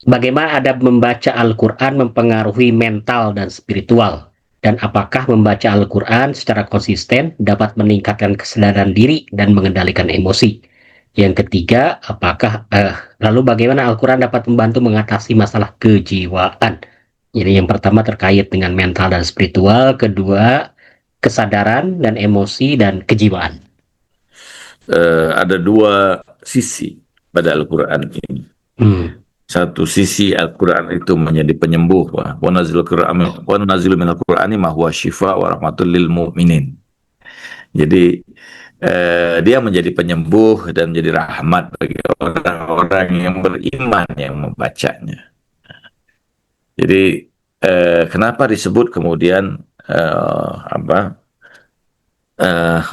Bagaimana adab membaca Al-Quran mempengaruhi mental dan spiritual? Dan apakah membaca Al-Quran secara konsisten dapat meningkatkan kesadaran diri dan mengendalikan emosi? Yang ketiga, lalu bagaimana Al-Quran dapat membantu mengatasi masalah kejiwaan? Jadi yang pertama terkait dengan mental dan spiritual, kedua kesadaran dan emosi dan kejiwaan. Ada dua sisi pada Al-Quran ini. Hmm. Satu sisi Al-Quran itu menjadi penyembuh. Wa nazilu minal Qur'ani ma huwa syifa wa rahmatul lil mu'minin. Jadi dia menjadi penyembuh dan menjadi rahmat bagi orang-orang yang beriman yang membacanya. Jadi kenapa disebut kemudian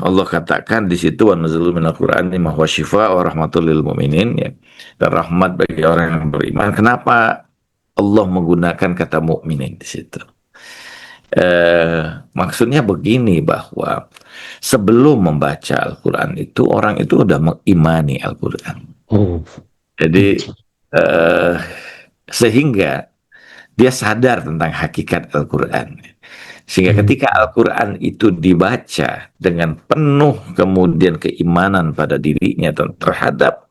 Allah katakan di situ wa nazzalna minal Qur'ani ma huwa syifaa wa rahmatul lil mu'minin, ya. Dan rahmat bagi orang yang beriman. Kenapa Allah menggunakan kata mukminin di situ? Maksudnya begini, bahwa sebelum membaca Al-Quran itu orang itu udah mengimani Al-Quran. Oh. Jadi sehingga dia sadar tentang hakikat Al-Quran. Sehingga Hmm. ketika Al-Quran itu dibaca dengan penuh kemudian keimanan pada dirinya terhadap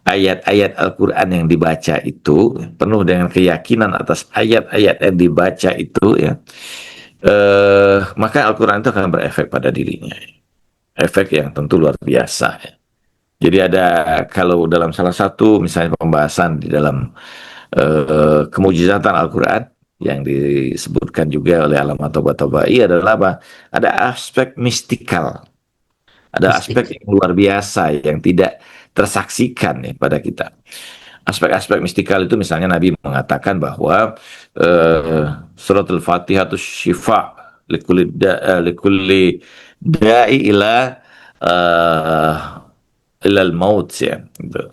ayat-ayat Al-Quran yang dibaca itu, penuh dengan keyakinan atas ayat-ayat yang dibaca itu, ya, maka Al-Quran itu akan berefek pada dirinya. Efek yang tentu luar biasa, ya. Jadi ada, kalau dalam salah satu misalnya pembahasan di dalam kemujizatan Al-Quran yang disebutkan juga oleh Allama Tabatabai adalah apa? Ada aspek mistikal, ada Mistik. aspek yang luar biasa yang tidak tersaksikan, ya, pada kita. Aspek-aspek mistikal itu misalnya Nabi mengatakan bahwa surat Al-Fatihah itu syifa likulli da'i ilal maut, ya. Gitu.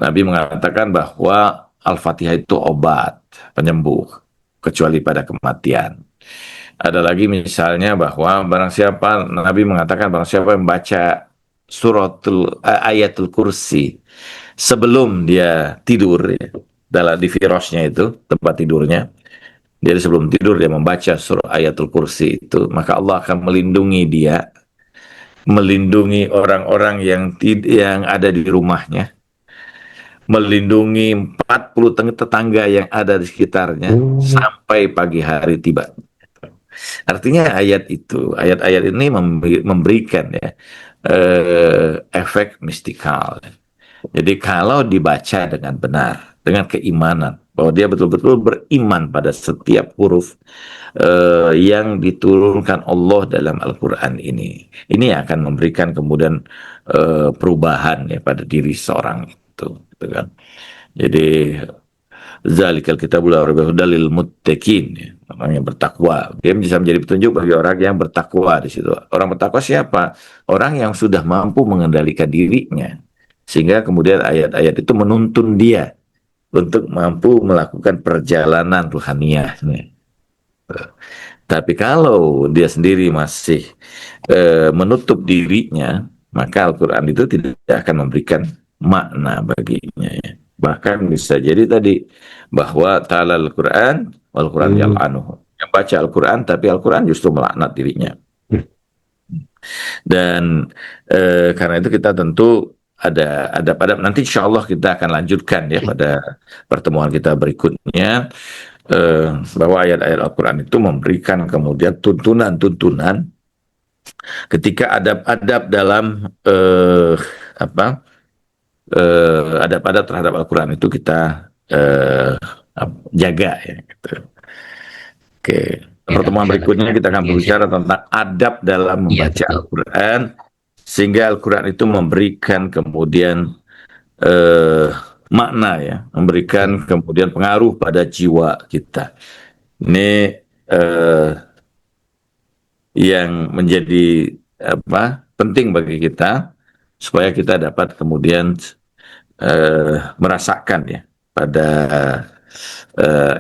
Nabi mengatakan bahwa Al-Fatihah itu obat, penyembuh, kecuali pada kematian. Ada lagi misalnya bahwa barang siapa, Nabi mengatakan barang siapa yang membaca ayatul kursi sebelum dia tidur, ya, dalam di firasnya itu, tempat tidurnya, jadi sebelum tidur dia membaca surah ayatul kursi itu, maka Allah akan melindungi dia, melindungi orang-orang yang ada di rumahnya, melindungi 40 tetangga yang ada di sekitarnya Oh. sampai pagi hari tiba. Artinya ayat-ayat ini memberikan, ya, efek mistikal. Jadi kalau dibaca dengan benar, dengan keimanan, bahwa dia betul-betul beriman pada setiap huruf yang diturunkan Allah dalam Al-Quran ini akan memberikan kemudian perubahan, ya, pada diri seorang itu, gitu kan. Jadi zalikal kitabul la raiba hudal lil muttaqin, ya. Orang yang bertakwa. Dia bisa menjadi petunjuk bagi orang yang bertakwa di situ. Orang bertakwa siapa? Orang yang sudah mampu mengendalikan dirinya. Sehingga kemudian ayat-ayat itu menuntun dia untuk mampu melakukan perjalanan ruhaniyah. Tapi kalau dia sendiri masih menutup dirinya, maka Al-Quran itu tidak akan memberikan makna baginya, ya. Bahkan bisa jadi tadi bahwa ta'ala Al-Quran wal Quran Hmm. yal'anuhu. Yang baca Al-Quran tapi Al-Quran justru melaknat dirinya. Dan karena itu kita tentu ada pada nanti insya Allah kita akan lanjutkan, ya, pada pertemuan kita berikutnya, bahwa ayat-ayat Al-Quran itu memberikan kemudian tuntunan-tuntunan ketika adab-adab dalam adab-adab terhadap Al-Quran itu kita jaga, ya, gitu. Oke, Ya, pertemuan berikutnya kita akan ya, berbicara tentang adab dalam ya, membaca betul. Al-Quran, sehingga Al-Quran itu memberikan kemudian eh, makna, ya, memberikan kemudian pengaruh pada jiwa kita. Ini yang menjadi penting bagi kita supaya kita dapat kemudian merasakan, ya, pada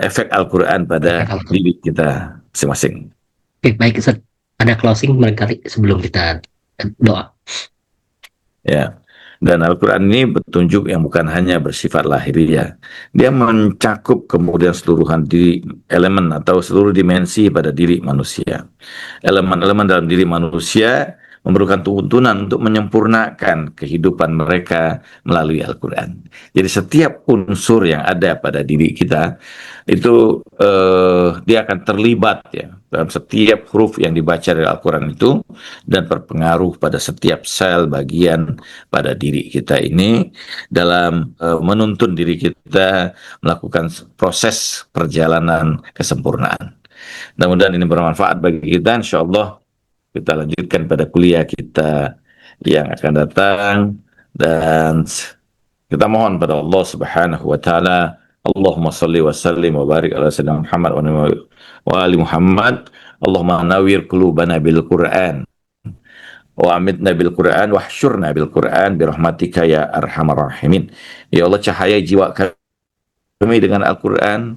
efek Al-Quran pada Efek Al-Quran. diri kita masing-masing. Oke, baik, Ustaz. Ada closing barangkali sebelum kita doa. Ya. Dan Al-Quran ini petunjuk yang bukan hanya bersifat lahiriah. Dia mencakup kemudian seluruhan diri, elemen atau seluruh dimensi pada diri manusia. Elemen-elemen dalam diri manusia memerlukan tuntunan untuk menyempurnakan kehidupan mereka melalui Al-Quran. Jadi setiap unsur yang ada pada diri kita itu dia akan terlibat ya dalam setiap huruf yang dibaca dari Al-Quran itu, dan berpengaruh pada setiap sel bagian pada diri kita ini dalam menuntun diri kita melakukan proses perjalanan kesempurnaan. Mudah-mudahan ini bermanfaat bagi kita. Insya Allah kita lanjutkan pada kuliah kita yang akan datang, dan kita mohon pada Allah Subhanahu wa taala, Allahumma shalli wa sallim wa barik ala sayyidina Muhammad wa ali Muhammad. Allahumma nawwir qulubana bil Qur'an wa amitna bil Qur'an wa hsyurna bil Qur'an bi rahmatika ya arhamar rahimin. Ya Allah, cahaya jiwa kami dengan Al-Qur'an,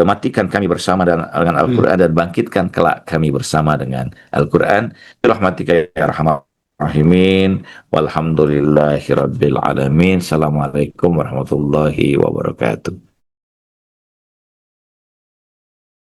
matikan kami bersama dengan Al-Quran, dan bangkitkan kelak kami bersama dengan Al-Quran. Rahmatika ya arhamar rahimin. Walhamdulillahi rabbil alamin. Assalamualaikum warahmatullahi wabarakatuh.